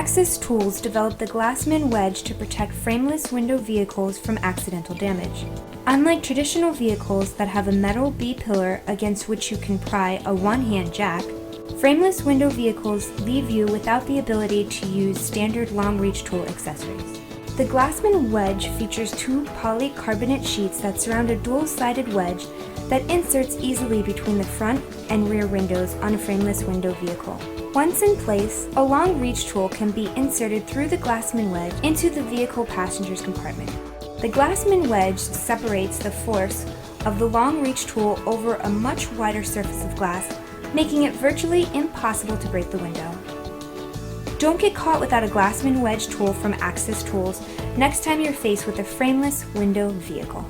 Access Tools developed the Glassman Wedge to protect frameless window vehicles from accidental damage. Unlike traditional vehicles that have a metal B-pillar against which you can pry a one-hand jack, frameless window vehicles leave you without the ability to use standard long-reach tool accessories. The Glassman Wedge features two polycarbonate sheets that surround a dual-sided wedge that inserts easily between the front and rear windows on a frameless window vehicle. Once in place, a long-reach tool can be inserted through the Glassman Wedge into the vehicle passenger's compartment. The Glassman Wedge separates the force of the long-reach tool over a much wider surface of glass, making it virtually impossible to break the window. Don't get caught without a Glassman Wedge tool from Access Tools next time you're faced with a frameless window vehicle.